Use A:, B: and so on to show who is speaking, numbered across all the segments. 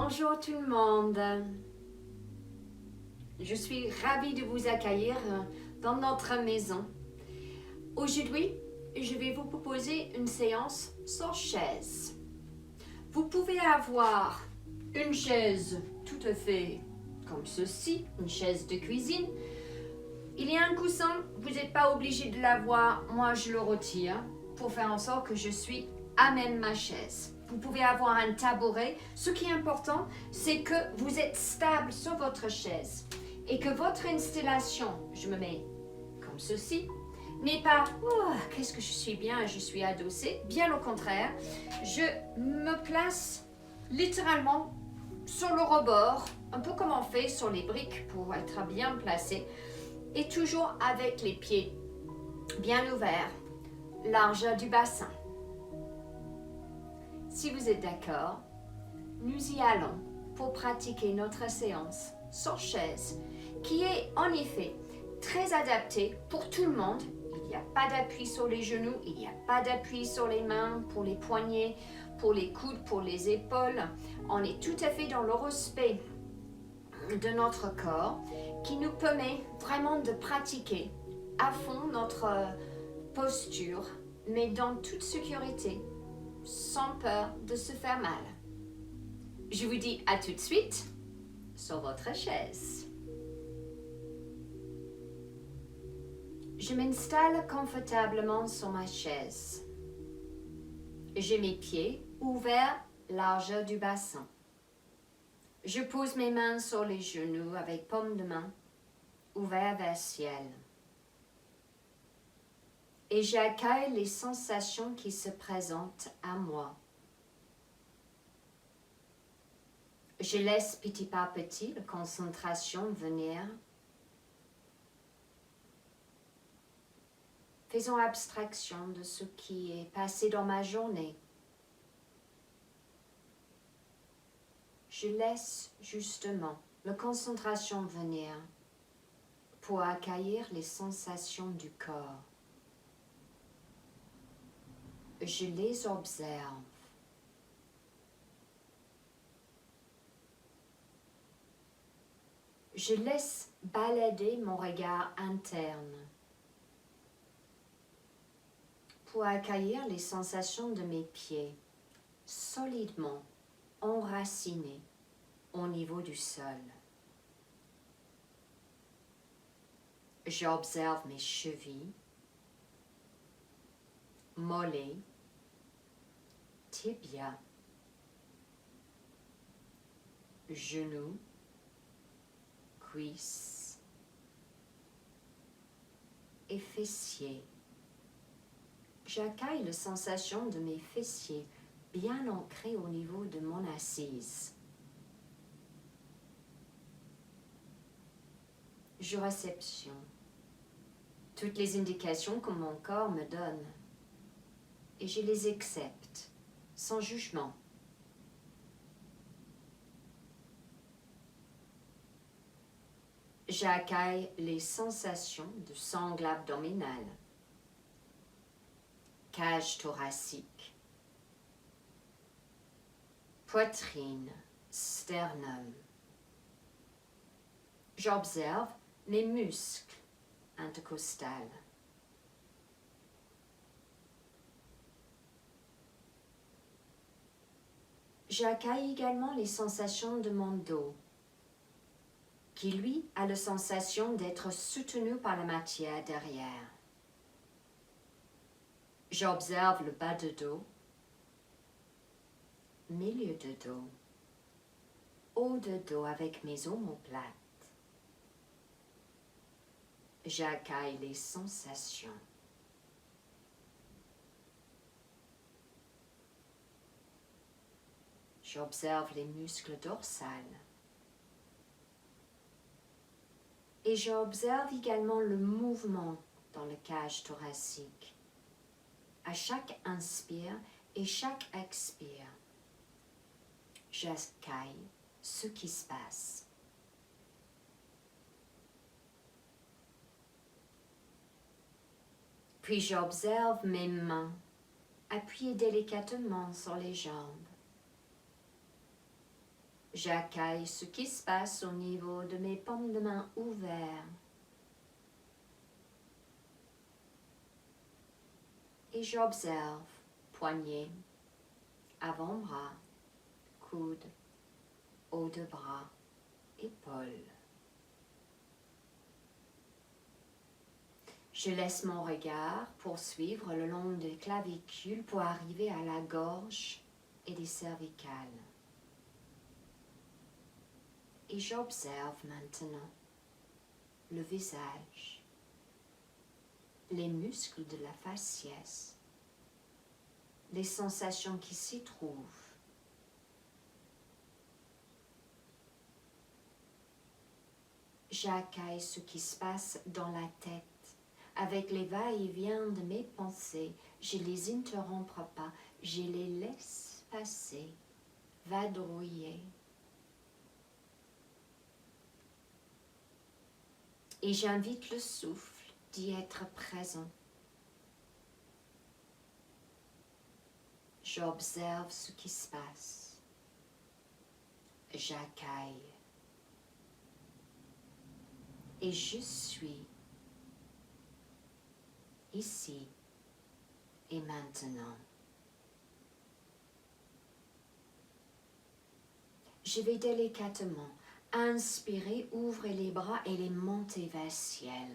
A: Bonjour tout le monde. Je suis ravie de vous accueillir dans notre maison. Aujourd'hui, je vais vous proposer une séance sur chaise. Vous pouvez avoir une chaise tout à fait comme ceci, une chaise de cuisine. Il y a un coussin, vous n'êtes pas obligé de l'avoir, moi je le retire pour faire en sorte que je suis à même ma chaise. Vous pouvez avoir un tabouret. Ce qui est important, c'est que vous êtes stable sur votre chaise et que votre installation, je me mets comme ceci, n'est pas oh, qu'est-ce que je suis bien, je suis adossée. Bien au contraire, je me place littéralement sur le rebord, un peu comme on fait sur les briques pour être bien placé, et toujours avec les pieds bien ouverts, largeur du bassin. Si vous êtes d'accord, nous y allons pour pratiquer notre séance sur chaise, qui est en effet très adaptée pour tout le monde. Il n'y a pas d'appui sur les genoux, il n'y a pas d'appui sur les mains, pour les poignets, pour les coudes, pour les épaules. On est tout à fait dans le respect de notre corps qui nous permet vraiment de pratiquer à fond notre posture, mais dans toute sécurité, sans peur de se faire mal. Je vous dis à tout de suite sur votre chaise. Je m'installe confortablement sur ma chaise. J'ai mes pieds ouverts, largeur du bassin. Je pose mes mains sur les genoux avec paume de main ouvert vers le ciel. Et j'accueille les sensations qui se présentent à moi. Je laisse petit par petit la concentration venir. Faisons abstraction de ce qui est passé dans ma journée. Je laisse justement la concentration venir pour accueillir les sensations du corps. Je les observe. Je laisse balader mon regard interne pour accueillir les sensations de mes pieds solidement enracinés au niveau du sol. J'observe mes chevilles, mollets, tibia, genoux, cuisses et fessiers. J'accueille la sensation de mes fessiers bien ancrés au niveau de mon assise. Je réceptionne toutes les indications que mon corps me donne et je les accepte sans jugement. J'accueille les sensations de sangle abdominale, cage thoracique, poitrine, sternum. J'observe mes muscles intercostales. J'accueille également les sensations de mon dos, qui lui a la sensation d'être soutenu par la matière derrière. J'observe le bas de dos, milieu de dos, haut de dos avec mes omoplates. J'accueille les sensations. J'observe les muscles dorsales. Et j'observe également le mouvement dans la cage thoracique. À chaque inspire et chaque expire, j'accueille ce qui se passe. Puis j'observe mes mains appuyées délicatement sur les jambes. J'accueille ce qui se passe au niveau de mes paumes de main ouvertes. Et j'observe poignets, avant-bras, coudes, haut de bras, épaules. Je laisse mon regard poursuivre le long des clavicules pour arriver à la gorge et des cervicales. Et j'observe maintenant le visage, les muscles de la faciès, les sensations qui s'y trouvent. J'accueille ce qui se passe dans la tête. Avec les va-et-vient de mes pensées, je ne les interromps pas, je les laisse passer, vadrouiller. Et j'invite le souffle d'y être présent. J'observe ce qui se passe. J'accueille. Et je suis ici et maintenant. Je vais délicatement inspirer, ouvrir les bras et les monter vers le ciel.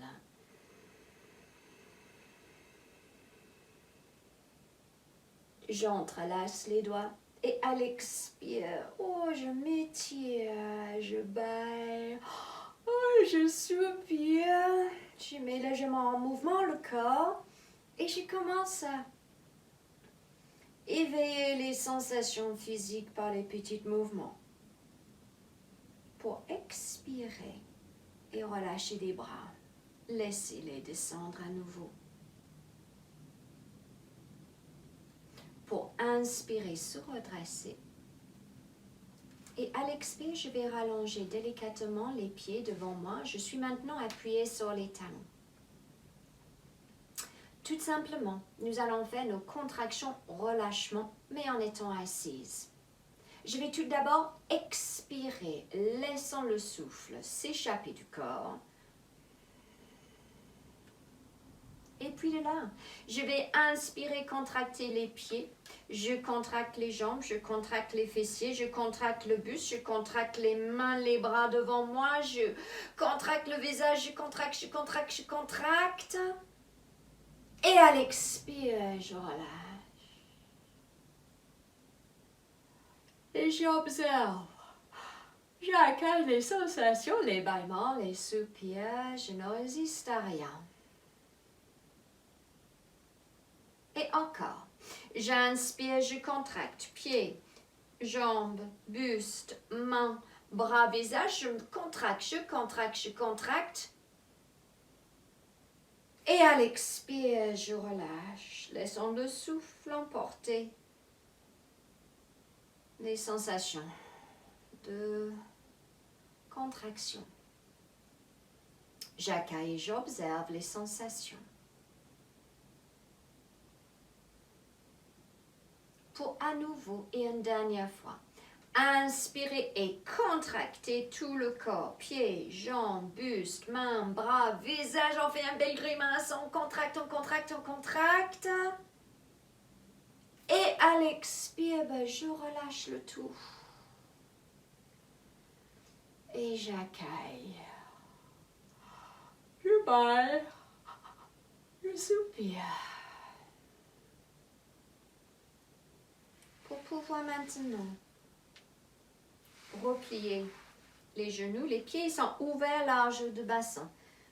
A: J'entrelace les doigts et à l'expire, je m'étire, je baille, je soupire. Je mets légèrement en mouvement le corps et je commence à éveiller les sensations physiques par les petits mouvements. Pour expirer et relâcher les bras, laissez-les descendre à nouveau. Pour inspirer, se redresser. Et à l'expire, je vais rallonger délicatement les pieds devant moi. Je suis maintenant appuyée sur les talons. Tout simplement, nous allons faire nos contractions relâchement, mais en étant assises. Je vais tout d'abord expirer, laissant le souffle s'échapper du corps. Et puis de là, je vais inspirer, contracter les pieds. Je contracte les jambes, je contracte les fessiers, je contracte le buste, je contracte les mains, les bras devant moi, je contracte le visage, je contracte, je contracte, je contracte. Et à l'expire, je relâche. Et j'observe. J'accueille les sensations, les bâillements, les soupirs, je ne résiste à rien. Et encore, j'inspire, je contracte, pieds, jambes, buste, mains, bras, visage, je contracte, je contracte, je contracte. Et à l'expire, je relâche, laissant le souffle emporter les sensations de contraction. J'accueille et j'observe les sensations. Pour à nouveau et une dernière fois, inspirer et contracter tout le corps, pieds, jambes, buste, mains, bras, visage, on fait un bel grimace, on contracte, on contracte, on contracte. Et à l'expire, je relâche le tout. Et j'accueille. Je baille. Je soupire. Pour pouvoir maintenant replier les genoux, les pieds sont ouverts large de bassin.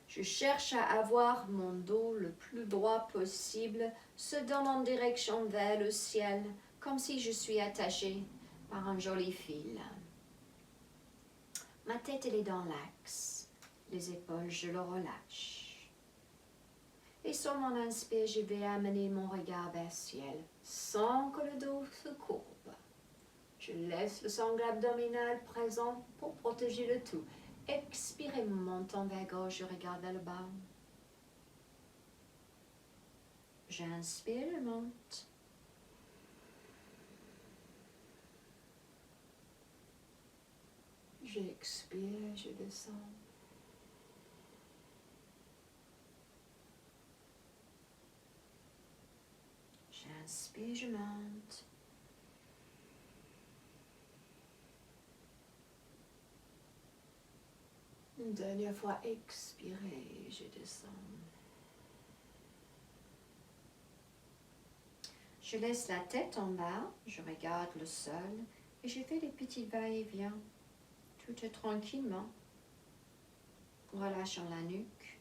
A: Je cherche à avoir mon dos le plus droit possible, se donnant en direction vers le ciel, comme si je suis attachée par un joli fil. Ma tête, elle est dans l'axe. Les épaules, je le relâche. Et sur mon inspire, je vais amener mon regard vers le ciel, sans que le dos se courbe. Je laisse le sangle abdominal présent pour protéger le tout. Expirez, montant vers gauche, je regarde vers le bas. J'inspire, je monte. J'expire, je descends. J'inspire, je monte. Une dernière fois, expirez, je descends. Je laisse la tête en bas, je regarde le sol et je fais des petits va-et-vient, tout tranquillement, relâchant la nuque.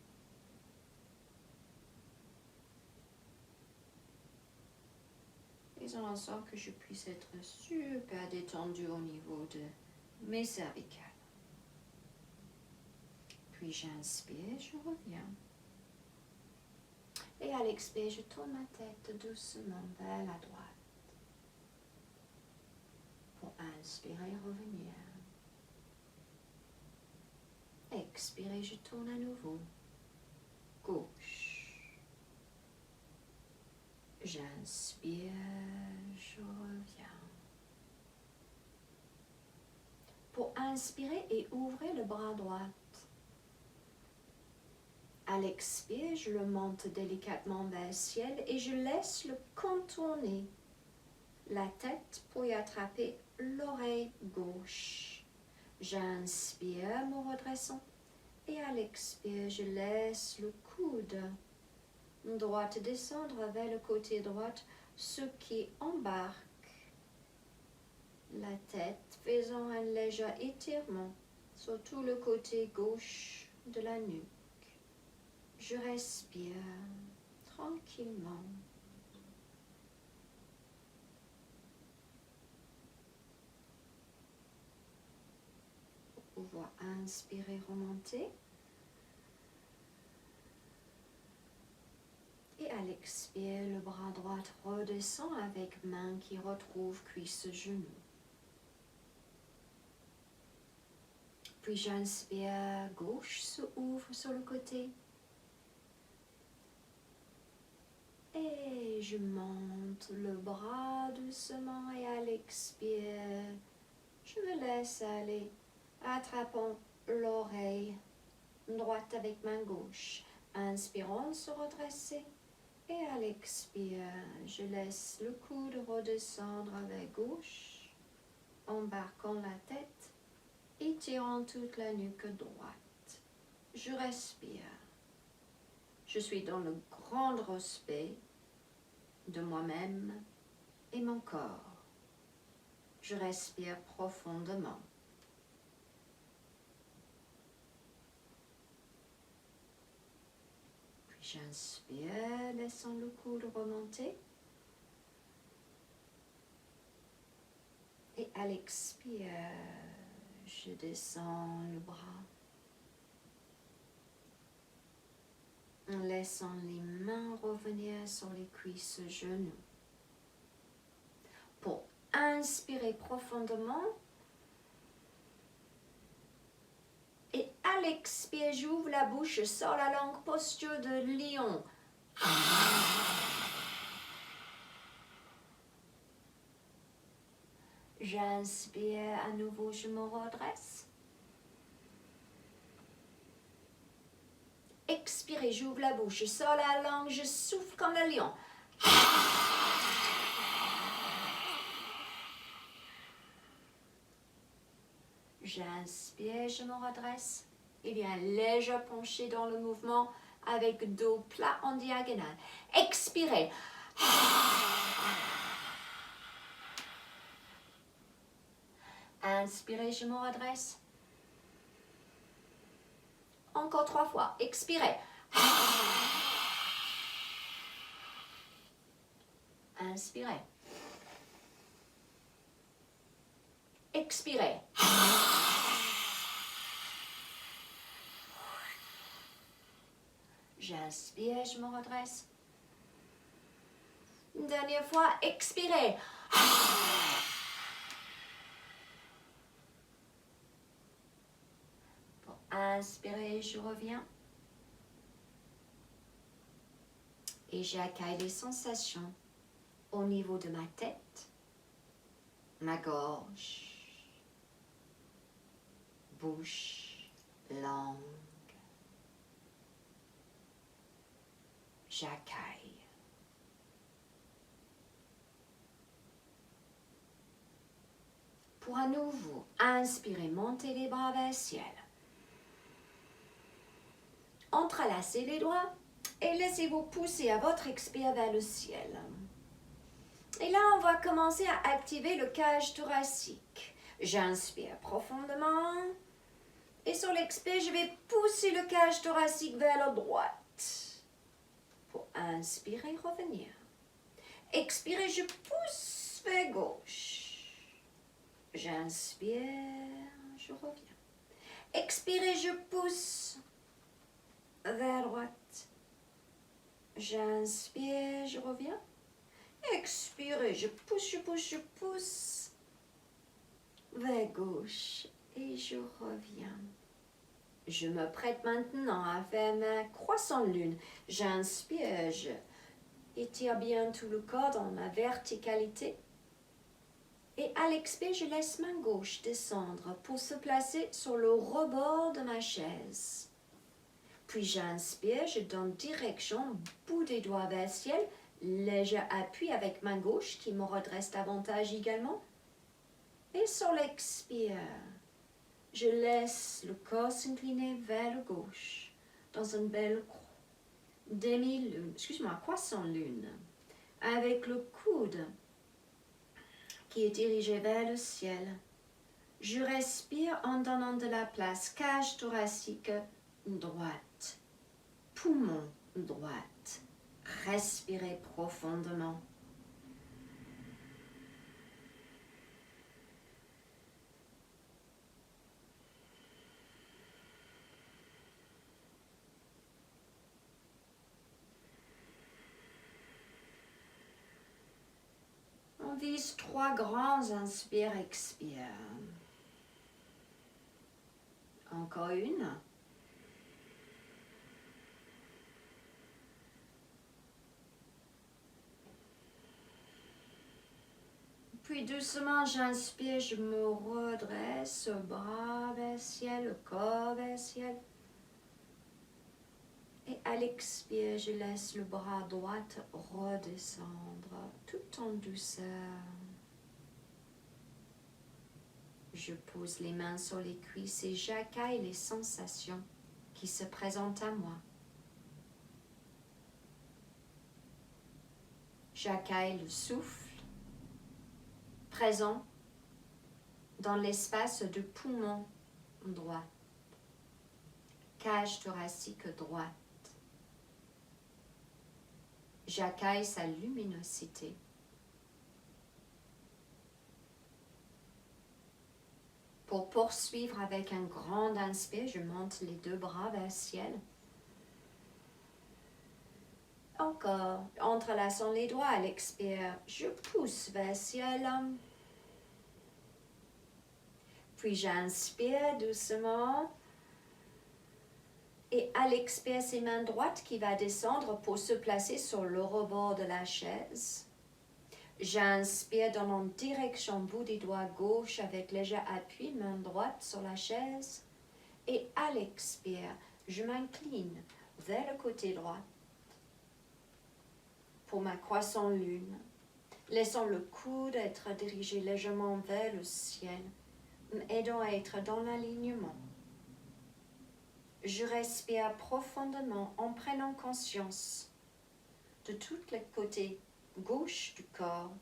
A: Faisant en sorte que je puisse être super détendue au niveau de mes cervicales. Puis j'inspire, je reviens. Et à l'expire, je tourne ma tête doucement vers la droite. Pour inspirer, revenir. Expirez, je tourne à nouveau. Gauche. J'inspire, je reviens. Pour inspirer et ouvrez le bras droit. À l'expire, je le monte délicatement vers le ciel et je laisse le contourner. La tête pour y attraper l'oreille gauche. J'inspire, me redressant. Et à l'expire, je laisse le coude droit descendre vers le côté droit, ce qui embarque la tête, faisant un léger étirement sur tout le côté gauche de la nuque. Je respire tranquillement. Pour pouvoir inspirer, remonter. Et à l'expire, le bras droit redescend avec main qui retrouve cuisse genou. Puis j'inspire, gauche se ouvre sur le côté. Et je monte le bras doucement et à l'expire, je me laisse aller, attrapant l'oreille droite avec main gauche. Inspirant, se redresser. Et à l'expire, je laisse le coude redescendre avec gauche, embarquant la tête, étirant toute la nuque droite. Je respire. Je suis dans le grand respect de moi-même et mon corps. Je respire profondément. Puis j'inspire, laissant le coude remonter. Et à l'expire, je descends le bras. En laissant les mains revenir sur les cuisses, genoux. Pour inspirer profondément. Et à l'expire, j'ouvre la bouche, je sors la langue, posture de lion. J'inspire à nouveau, je me redresse. Expirez, j'ouvre la bouche, je sors la langue, je souffle comme le lion. J'inspire, je me redresse. Il y a un léger penché dans le mouvement avec dos plat en diagonale. Expirez. Inspirez, je me redresse. Encore 3 fois. Expirez. Inspirez. Expirez. J'inspire, je me redresse. Une dernière fois, expirez. Pour inspirer, je reviens. Et j'accueille les sensations au niveau de ma tête, ma gorge, bouche, langue. J'accueille. Pour à nouveau, inspirez, montez les bras vers le ciel. Entrelacez les doigts et laissez-vous pousser à votre expire vers le ciel. Et là, on va commencer à activer le cage thoracique. J'inspire profondément. Et sur l'expire, je vais pousser le cage thoracique vers la droite. Pour inspirer, revenir. Expirez, je pousse vers gauche. J'inspire, je reviens. Expirez, je pousse vers droite. J'inspire, je reviens. Expirez, je pousse vers gauche et je reviens. Je me prête maintenant à faire ma croissant lune. J'inspire, je étire bien tout le corps dans ma verticalité. Et à l'expire, je laisse ma gauche descendre pour se placer sur le rebord de ma chaise. Puis j'inspire, je donne direction, bout des doigts vers le ciel, léger appui avec ma gauche qui me redresse davantage également. Et sur l'expire, je laisse le corps s'incliner vers la gauche dans une belle croissant lune, avec le coude qui est dirigé vers le ciel. Je respire en donnant de la place, cage thoracique droite, poumon droite. Respirez profondément. On vise 3 grands inspire, expire. Encore une. Puis doucement, j'inspire, je me redresse, bras vers le ciel, le corps vers le ciel. Et à l'expire, je laisse le bras droit redescendre, tout en douceur. Je pose les mains sur les cuisses et j'accueille les sensations qui se présentent à moi. J'accueille le souffle présent dans l'espace du poumon droit, cage thoracique droite. J'accueille sa luminosité. Pour poursuivre avec un grand inspire, je monte les 2 bras vers le ciel. Encore, entrelaçant les doigts à l'expire, je pousse vers le ciel. Puis j'inspire doucement. Et à l'expire, c'est main droite qui va descendre pour se placer sur le rebord de la chaise. J'inspire dans la direction bout des doigts gauche avec léger appui, main droite sur la chaise. Et à l'expire, je m'incline vers le côté droit pour ma croissant lune, laissant le coude être dirigé légèrement vers le ciel, m'aidant à être dans l'alignement. Je respire profondément en prenant conscience de tous les côtés gauche du corps,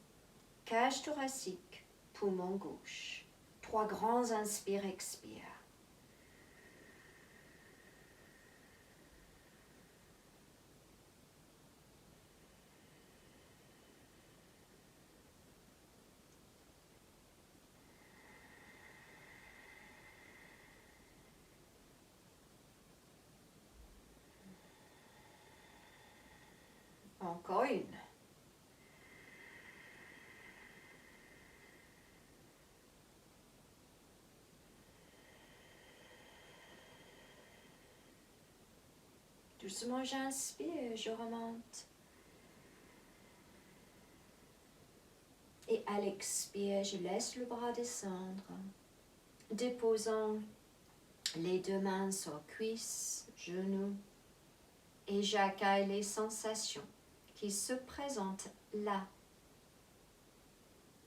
A: cage thoracique, poumon gauche. 3 grands inspire, expire. Encore une. Doucement, j'inspire, je remonte. Et à l'expire, je laisse le bras descendre, déposant Les deux mains sur cuisses, genoux, et j'accueille les sensations qui se présentent là,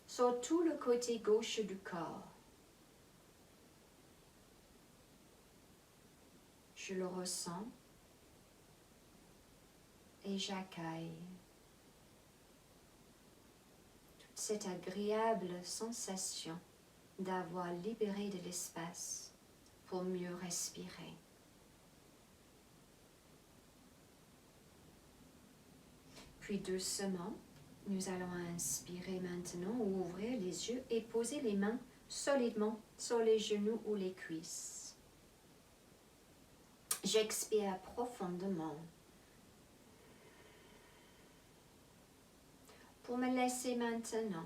A: sur tout le côté gauche du corps. Je le ressens et j'accueille toute cette agréable sensation d'avoir libéré de l'espace pour mieux respirer. Puis doucement, nous allons inspirer maintenant, ouvrir les yeux et poser les mains solidement sur les genoux ou les cuisses. J'expire profondément pour me laisser maintenant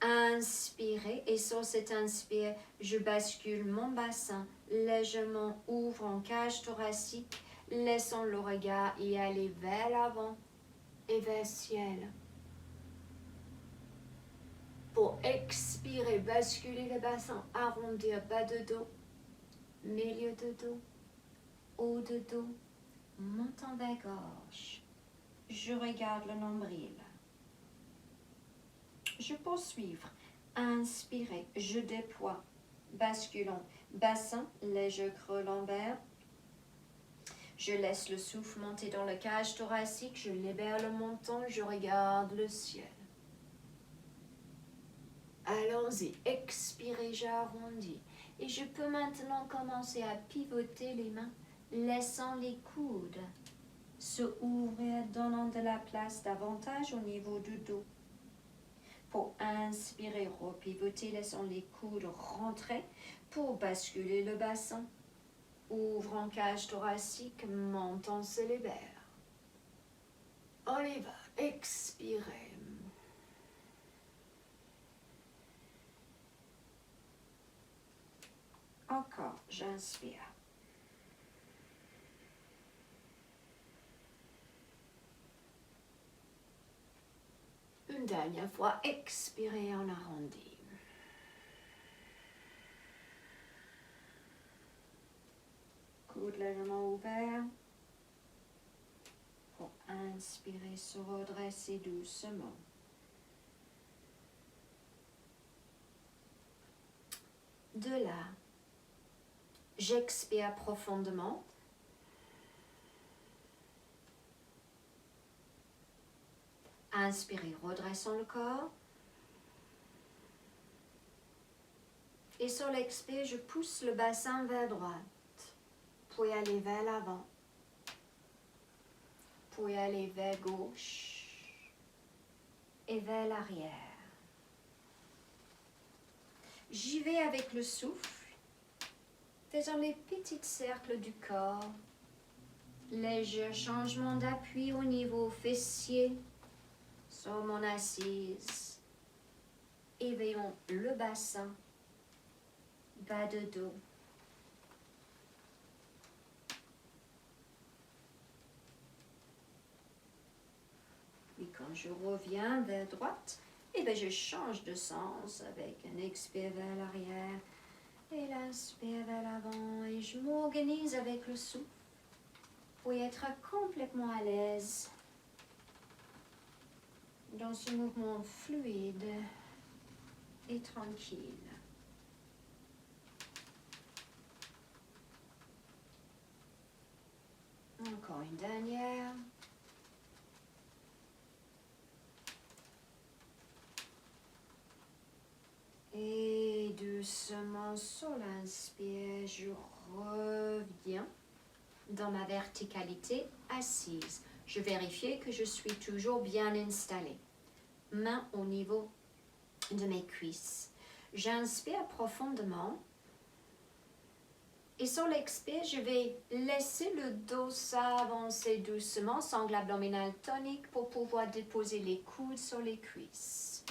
A: inspirer, et sur cet inspire, je bascule mon bassin légèrement, ouvre en cage thoracique, laissant le regard y aller vers l'avant et vers le ciel. Pour expirer, basculer le bassin, arrondir bas de dos, milieu de dos, haut de dos, montant vers gauche. Je regarde le nombril. Je poursuis. Inspirez, je déploie. Basculons. Bassin, léger creux lombaire. Je laisse le souffle monter dans la cage thoracique. Je libère le menton. Je regarde le ciel. Allons-y. Expirez, j'arrondis. Et je peux maintenant commencer à pivoter les mains, laissant les coudes se ouvrir, donnant de la place davantage au niveau du dos. Pour inspirer, repivoter, laissant les coudes rentrer. Pour basculer le bassin, ouvre en cage thoracique, menton se libère. On y va, expirez. Encore, j'inspire. Une dernière fois, expirez en arrondi. Coude légèrement ouvert. Pour inspirer, se redresser doucement. De là, j'expire profondément. Inspirez, redressons le corps. Et sur l'expire, je pousse le bassin vers droite. Puis aller vers l'avant. Puis aller vers gauche. Et vers l'arrière. J'y vais avec le souffle. Faisons les petits cercles du corps. Léger changement d'appui au niveau fessier. Sur mon assise, éveillons le bassin, bas de dos. Puis quand je reviens vers droite, je change de sens avec un expire vers l'arrière et l'inspire vers l'avant. Et je m'organise avec le souffle pour être complètement à l'aise dans ce mouvement fluide et tranquille. Encore une dernière. Et doucement sur l'inspire, je reviens dans ma verticalité assise. Je vérifie que je suis toujours bien installée. Main au niveau de mes cuisses. J'inspire profondément. Et sur l'expire, je vais laisser le dos s'avancer doucement, sangle abdominal tonique pour pouvoir déposer les coudes sur les cuisses.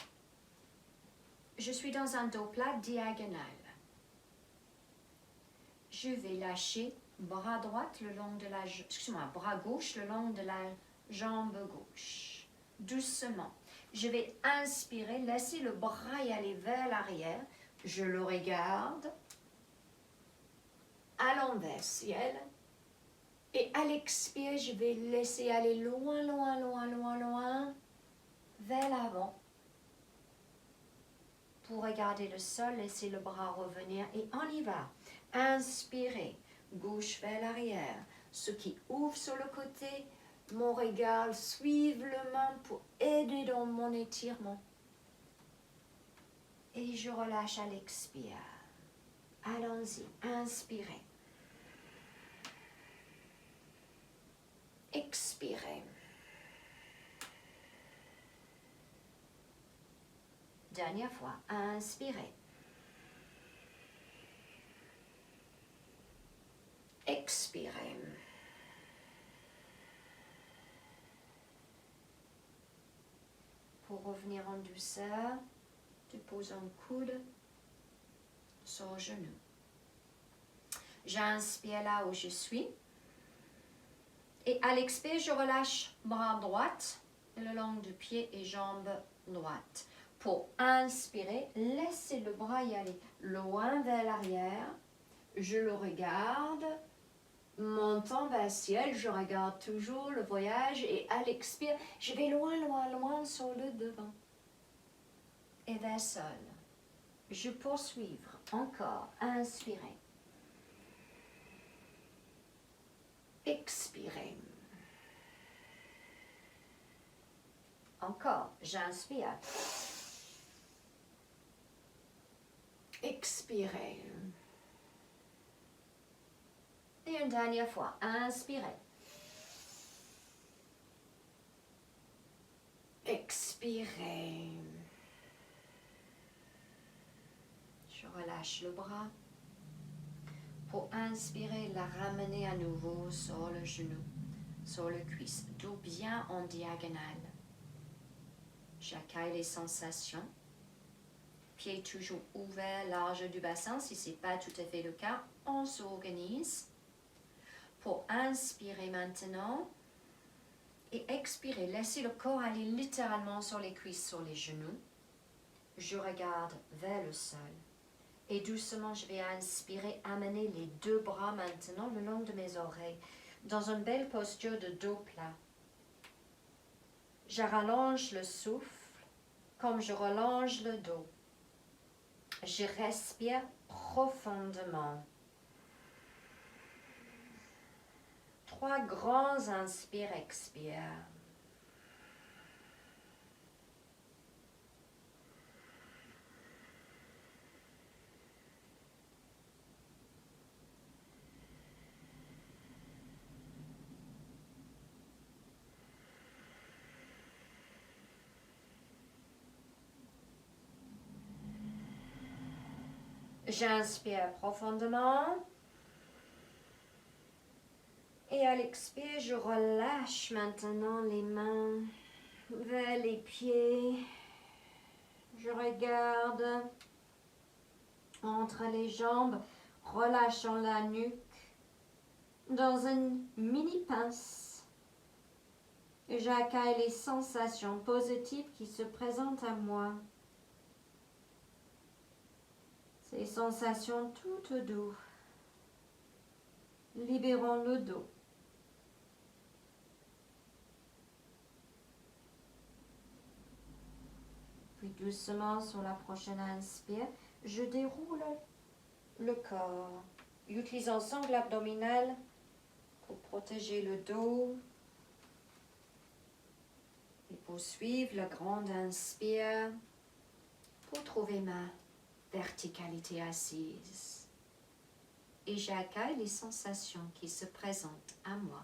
A: Je suis dans un dos plat diagonal. Je vais lâcher bras droit le long de la, bras gauche le long de la jambe gauche. Doucement. Je vais inspirer, laisser le bras y aller vers l'arrière. Je le regarde. allons vers le ciel. Et à l'expire, je vais laisser aller loin, loin, loin, loin, loin, vers l'avant. Pour regarder le sol, laissez le bras revenir et on y va. Inspirez, gauche vers l'arrière. Ce qui ouvre sur le côté, mon regard, suive le main pour aider dans mon étirement. Et je relâche à l'expire. Allons-y, inspirez. Expirez. Dernière fois, inspirez. Expirez. Pour revenir en douceur, tu poses un coude sur le genou. J'inspire là où je suis. Et à l'expire, je relâche bras droite le long du pied et jambe droite. Pour inspirer, laissez le bras y aller loin vers l'arrière. Je le regarde, montant vers le ciel, je regarde toujours le voyage et à l'expire, je vais loin, loin, loin sur le devant. Et vers le sol. Je poursuis encore, inspirez. Expirez. Encore, j'inspire. Expirez. Et une dernière fois, inspirez. Expirez. Je relâche le bras. Pour inspirer, la ramener à nouveau sur le genou, sur le cuisse, dos bien en diagonale. J'accueille les sensations. Pieds toujours ouverts, large du bassin. Si ce n'est pas tout à fait le cas, on s'organise. Pour inspirer maintenant et expirer, laissez le corps aller littéralement sur les cuisses, sur les genoux. Je regarde vers le sol. Et doucement, je vais inspirer, amener les deux bras maintenant le long de mes oreilles, dans une belle posture de dos plat. Je rallonge le souffle comme je relonge le dos. Je respire profondément. 3 grands inspires, expire. J'inspire profondément. Et à l'expire, je relâche maintenant les mains vers les pieds. Je regarde entre les jambes, relâchant la nuque dans une mini pince. Et j'accueille les sensations positives qui se présentent à moi. Ces sensations toutes douces. Libérons le dos. Puis doucement, sur la prochaine inspire, je déroule le corps, utilisant sangle abdominal pour protéger le dos. Et poursuivre la grande inspire pour trouver ma verticalité assise. Et j'accueille les sensations qui se présentent à moi.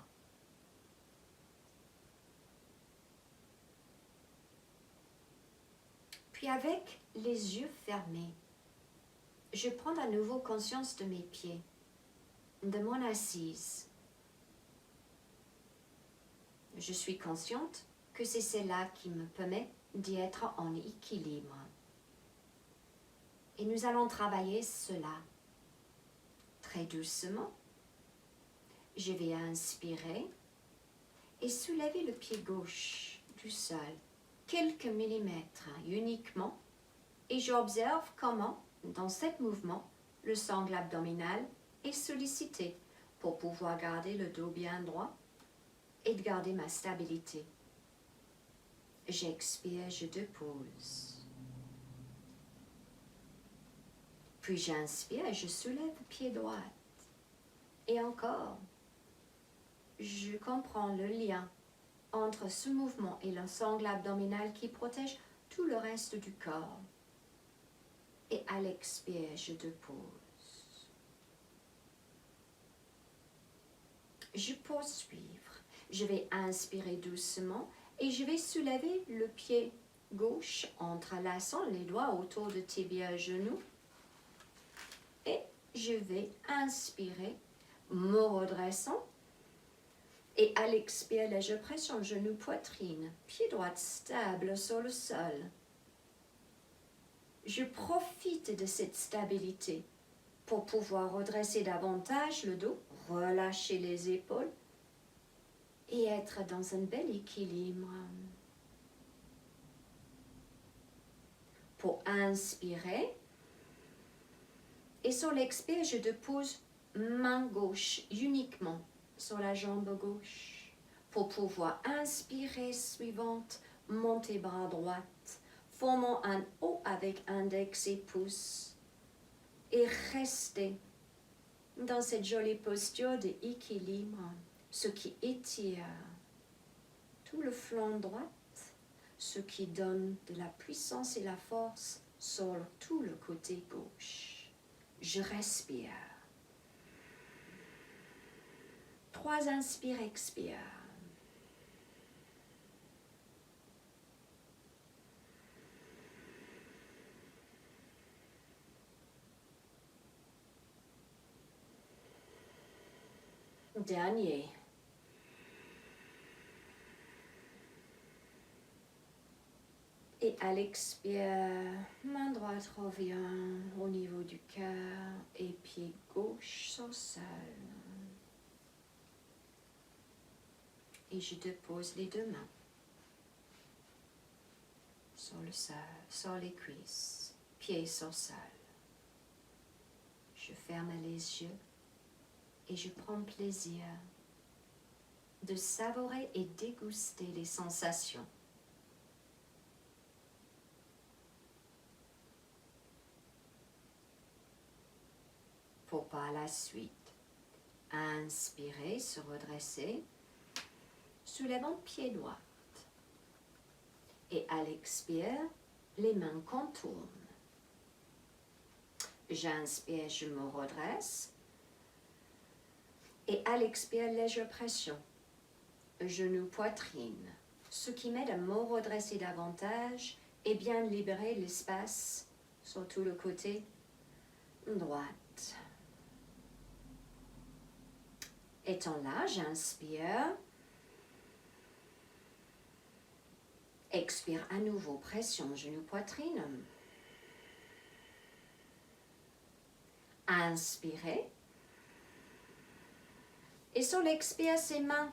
A: Puis avec les yeux fermés, je prends à nouveau conscience de mes pieds, de mon assise. Je suis consciente que c'est cela qui me permet d'y être en équilibre. Et nous allons travailler cela. Très doucement, je vais inspirer et soulever le pied gauche du sol, quelques millimètres uniquement, et j'observe comment, dans ce mouvement, le sangle abdominal et sollicité pour pouvoir garder le dos bien droit et de garder ma stabilité. J'expire, je dépose. Puis j'inspire et je soulève le pied droit. Et encore, je comprends le lien entre ce mouvement et le sangle abdominal qui protège tout le reste du corps. Et à l'expire, je dépose. Je poursuivre. Je vais inspirer doucement et je vais soulever le pied gauche, entrelaçant les doigts autour de tibia genou. Et je vais inspirer, me redressant. Et à l'expire, je presse genou, poitrine, pied droit stable sur le sol. Je profite de cette stabilité pour pouvoir redresser davantage le dos, relâcher les épaules et être dans un bel équilibre. Pour inspirer, et sur l'expire, je dépose main gauche uniquement sur la jambe gauche pour pouvoir inspirer suivante, monter bras droit, formant un O avec index et pouce et rester dans cette jolie posture d'équilibre, ce qui étire tout le flanc droit, ce qui donne de la puissance et la force sur tout le côté gauche. Je respire. 3 inspire, expire. Dernier. Et à l'expire, main droite revient au niveau du cœur et pied gauche sur le sol. Et je dépose les deux mains sur le sol, sur les cuisses, pieds sur le sol. Je ferme les yeux et je prends plaisir de savourer et déguster les sensations. Pour par la suite, inspirer, se redresser, soulevant pied droit. Et à l'expire, les mains contournent. J'inspire, je me redresse. Et à l'expire, légère pression. Genou, poitrine. Ce qui m'aide à me redresser davantage et bien libérer l'espace sur tout le côté droit. Étant là, j'inspire. Expire à nouveau, pression, genou, poitrine. Inspirez. Et sur l'expire, ses mains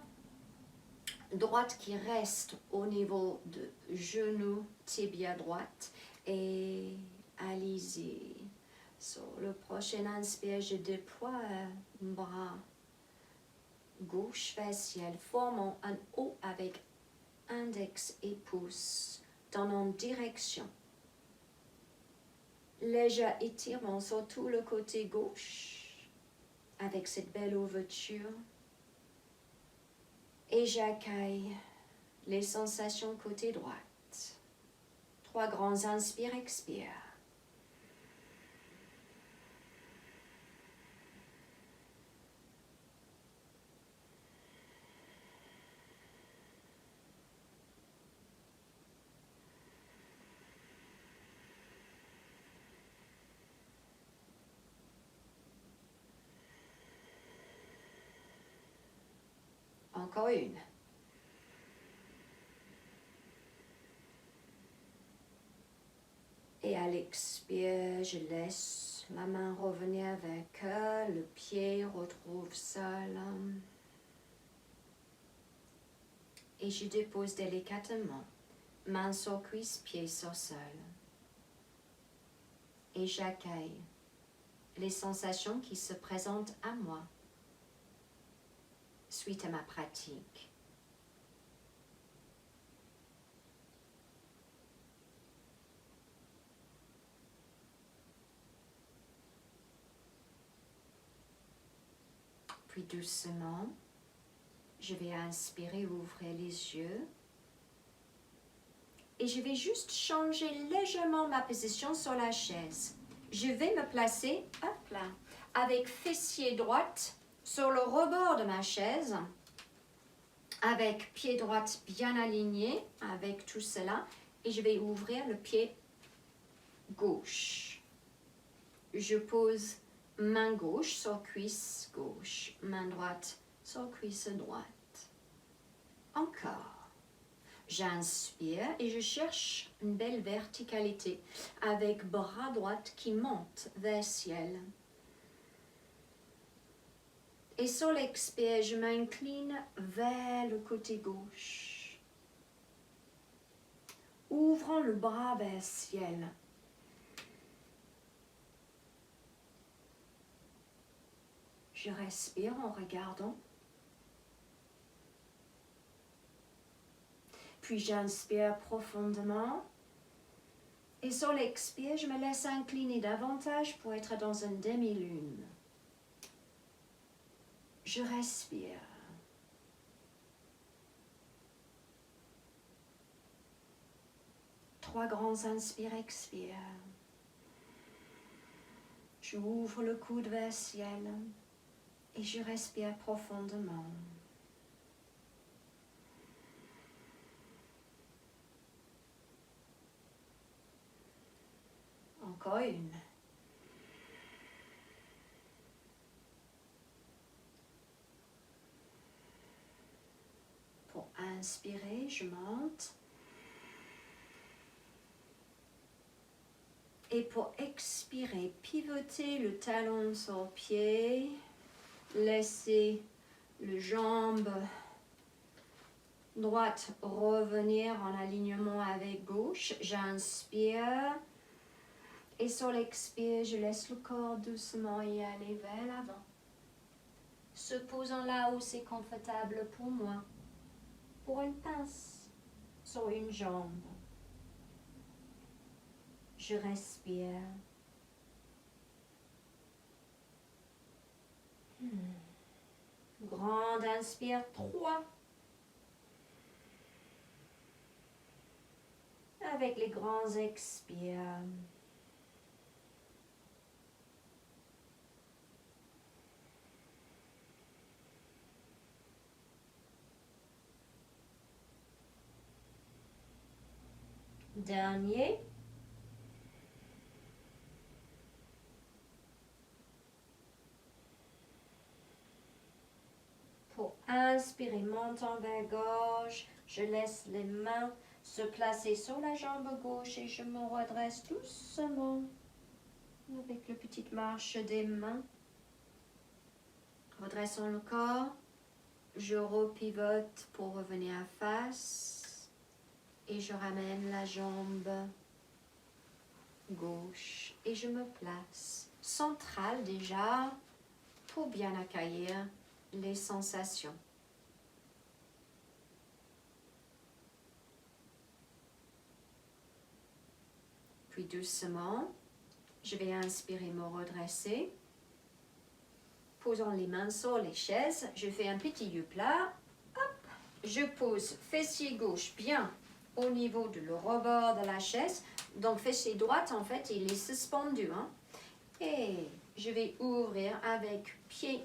A: droites qui restent au niveau de genou, tibia droite. Et allez-y. Sur le prochain inspire, je déploie bras gauche facial, formant un O avec index et pouce, donnant direction. Léger étirement sur tout le côté gauche, avec cette belle ouverture. Et j'accueille les sensations côté droite. 3 grands inspire, expire. Encore une. Et à l'expire, je laisse la main revenir avec le pied retrouve sol. Et je dépose délicatement, main sur cuisse, pied sur sol. Et j'accueille les sensations qui se présentent à moi suite à ma pratique. Puis doucement, je vais inspirer, ouvrir les yeux. Et je vais juste changer légèrement ma position sur la chaise. Je vais me placer, hop là, avec fessier droite sur le rebord de ma chaise, avec pied droit bien aligné, avec tout cela. Et je vais ouvrir le pied gauche. Je pose main gauche sur cuisse gauche, main droite sur cuisse droite. Encore. J'inspire et je cherche une belle verticalité avec bras droit qui monte vers le ciel. Et sur l'expire, je m'incline vers le côté gauche. Ouvrant le bras vers le ciel. Je respire en regardant. Puis j'inspire profondément. Et sur l'expire, je me laisse incliner davantage pour être dans une demi-lune. Je respire. Trois grands inspires, expire. J'ouvre le coude vers le ciel et je respire profondément. Encore une. Pour inspirer, je monte. Et pour expirer, pivoter le talon sur le pied. Laissez le jambe droite revenir en alignement avec gauche. J'inspire. Et sur l'expire, je laisse le corps doucement y aller vers l'avant. Se posant là où c'est confortable pour moi. Pour une pince sur une jambe. Je respire. Grande inspire, 3. Avec les grands expires. Dernier. Pour inspirer, montant vers gauche, je laisse les mains se placer sur la jambe gauche et je me redresse doucement avec la petite marche des mains. Redressons le corps, je repivote pour revenir à face et je ramène la jambe gauche et je me place centrale déjà pour bien accueillir les sensations. Puis doucement, je vais inspirer, me redresser. Posons les mains sur les chaises. Je fais un petit yeux plat. Hop. Je pose fessier gauche bien au niveau de le rebord de la chaise. Donc fessier droite, en fait, il est suspendu. Hein? Et je vais ouvrir avec pied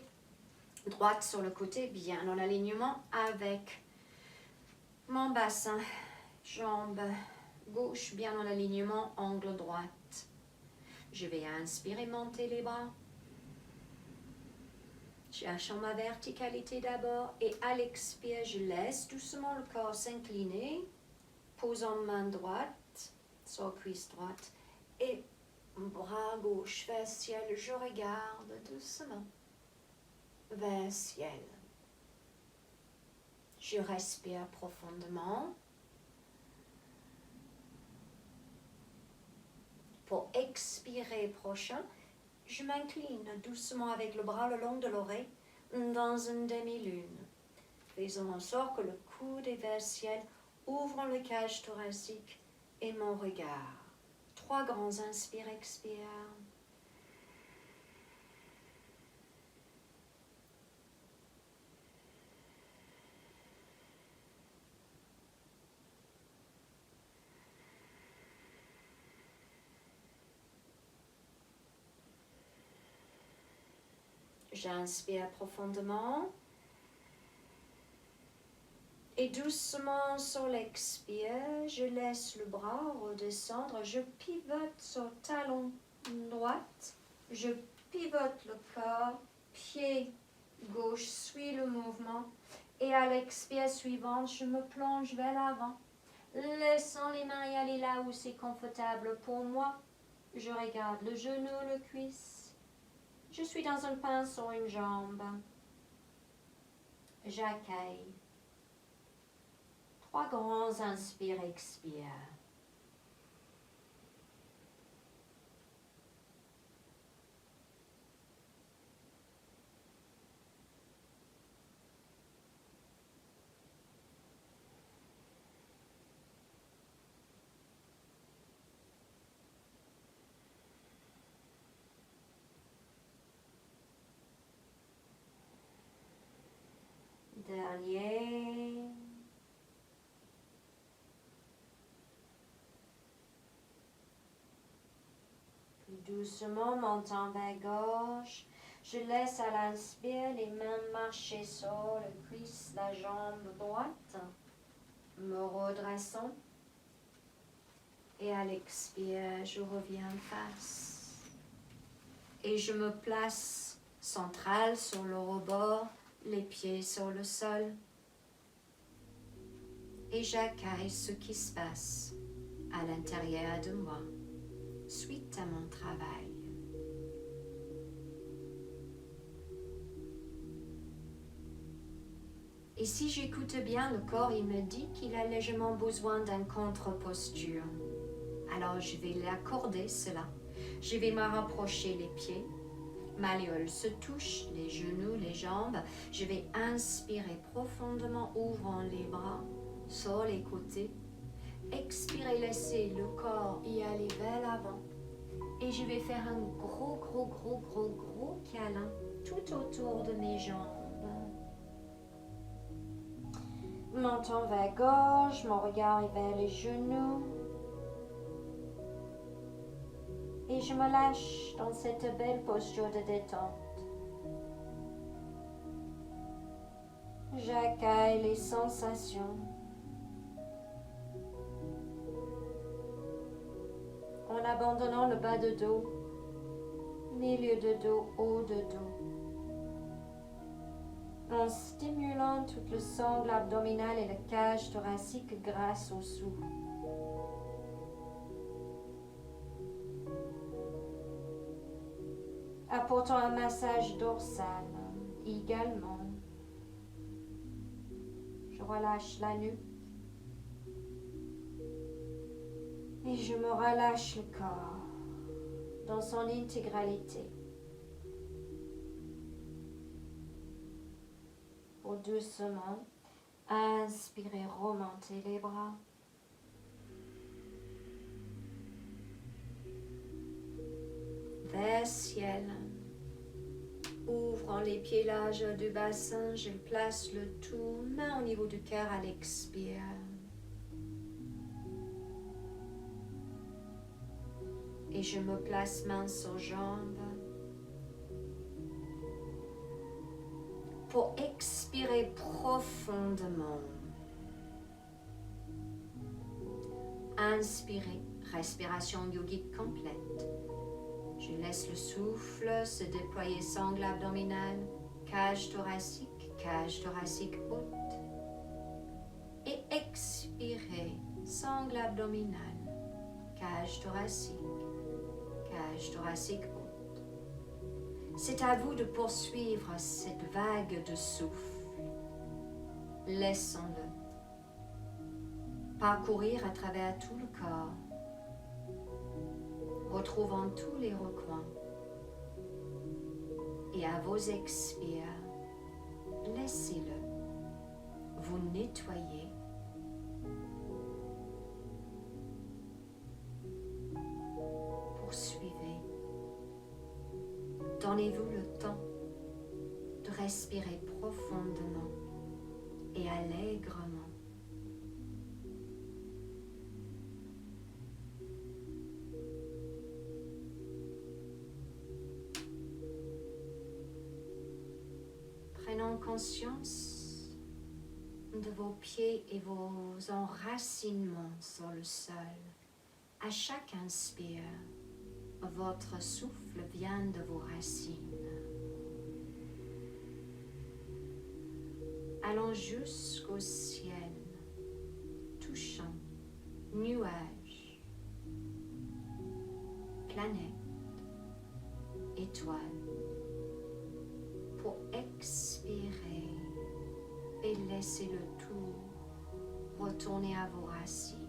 A: droite sur le côté, bien en alignement avec mon bassin. Jambe gauche, bien en alignement, angle droite. Je vais inspirer, monter les bras. Cherchons ma verticalité d'abord et à l'expire, je laisse doucement le corps s'incliner. Posons main droite sur cuisse droite et bras gauche vers le ciel. Je regarde doucement vers le ciel. Je respire profondément. Pour expirer prochain, Je m'incline doucement avec le bras le long de l'oreille dans une demi-lune, faisant en sorte que le coude est vers le ciel, ouvrant le cage thoracique et mon regard. 3 grands inspire, expire. J'inspire profondément. Et doucement sur l'expire, je laisse le bras redescendre. Je pivote sur talon droit. Je pivote le corps. Pied gauche suit le mouvement. Et à l'expire suivante, je me plonge vers l'avant. Laissant les mains y aller là où c'est confortable pour moi. Je regarde le genou, le cuisse. Je suis dans un pince sur une jambe. J'accueille. 3 grands inspire, expire. Dernier. Puis doucement, montant vers gauche. Je laisse à l'inspire les mains marcher sur le cuisse, la jambe droite. Me redressant. Et à l'expire, je reviens en face. Et je me place centrale sur le rebord, les pieds sur le sol. Et j'accueille ce qui se passe à l'intérieur de moi, suite à mon travail. Et si j'écoute bien le corps, il me dit qu'il a légèrement besoin d'une contre-posture. Alors je vais l'accorder cela. Je vais me rapprocher les pieds. Malléoles se touchent, les genoux, les jambes. Je vais inspirer profondément, ouvrant les bras sur les côtés. Expirer, laisser le corps y aller vers l'avant. Et je vais faire un gros câlin tout autour de mes jambes. Menton vers gauche, mon regard est vers les genoux. Et je me lâche dans cette belle posture de détente. J'accueille les sensations. En abandonnant le bas de dos, milieu de dos, haut de dos. En stimulant tout le sangle abdominal et la cage thoracique grâce au souffle. Apportant un massage dorsal également. Je relâche la nuque. Et je me relâche le corps dans son intégralité. Pour doucement inspirer, remonter les bras. Vers le ciel. Ouvrant les pieds larges du bassin, je place le tout, main au niveau du cœur à l'expire. Et je me place main sur jambe. Pour expirer profondément. Inspirer, respiration yogique complète. Je laisse le souffle se déployer, sangle abdominal, cage thoracique haute. Et expirer, sangle abdominal, cage thoracique haute. C'est à vous de poursuivre cette vague de souffle. Laissons-le parcourir à travers tout le corps, retrouvant tous les recoins Et à vos expires, laissez-le vous nettoyer. Poursuivez. Donnez-vous le temps de respirer profondément et allègrement. Prenons conscience de vos pieds et vos enracinements sur le sol. À chaque inspire, votre souffle vient de vos racines. Allons jusqu'au ciel, touchant nuages, planètes, étoiles, pour expirer et laisser le tout retourner à vos racines.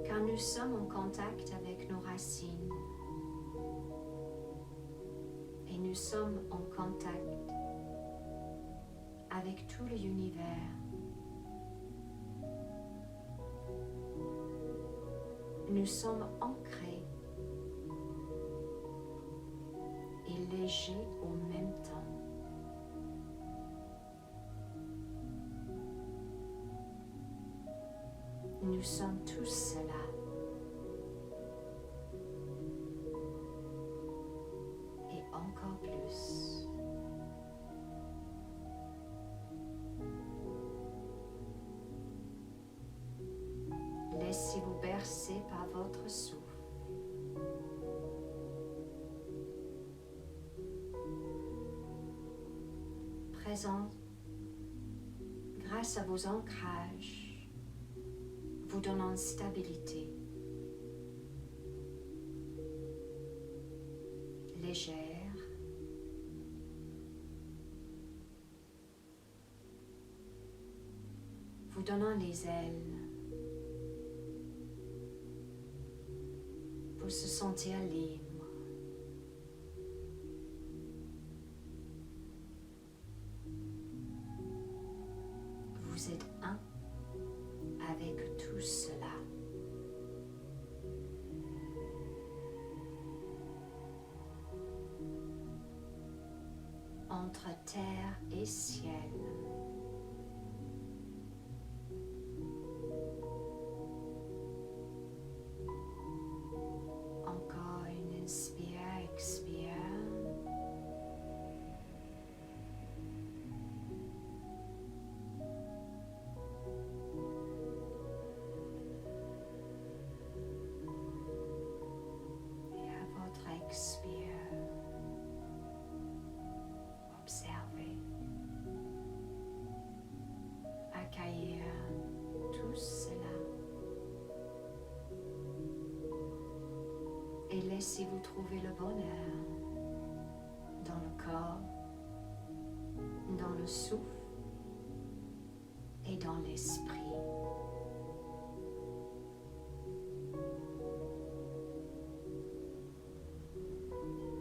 A: Car nous sommes en contact avec nos racines et nous sommes en contact avec tout l'univers. Nous sommes ancrés et légers au même temps. Nous sommes tous cela. Et encore plus. Laissez-vous bercer par votre souffle. Présent, grâce à vos ancrages, vous donnant stabilité, légère, vous donnant les ailes pour se sentir libre. Vous êtes un avec tout cela. Entre terre et ciel. Encore une inspire, expire. Et à votre expire, observez, accueillir tout cela et laissez-vous trouver le bonheur dans le corps, dans le souffle et dans l'esprit.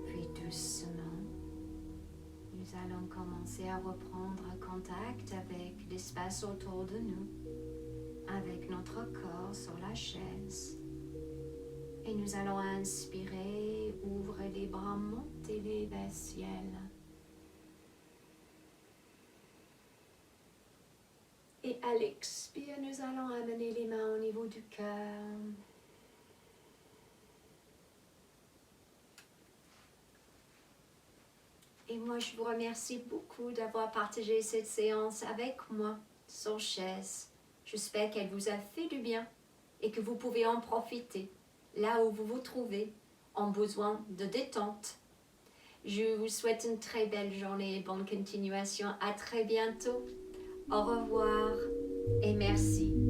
A: Puis doucement, nous allons commencer à reprendre contact avec l'espace autour de nous, avec notre corps sur la chaise. Et nous allons inspirer, ouvrir les bras, monter les vers le ciel. Et à l'expire, nous allons amener les mains au niveau du cœur. Et moi, je vous remercie beaucoup d'avoir partagé cette séance avec moi sur chaise. J'espère qu'elle vous a fait du bien et que vous pouvez en profiter là où vous vous trouvez, en besoin de détente. Je vous souhaite une très belle journée et bonne continuation. À très bientôt. Au revoir et merci.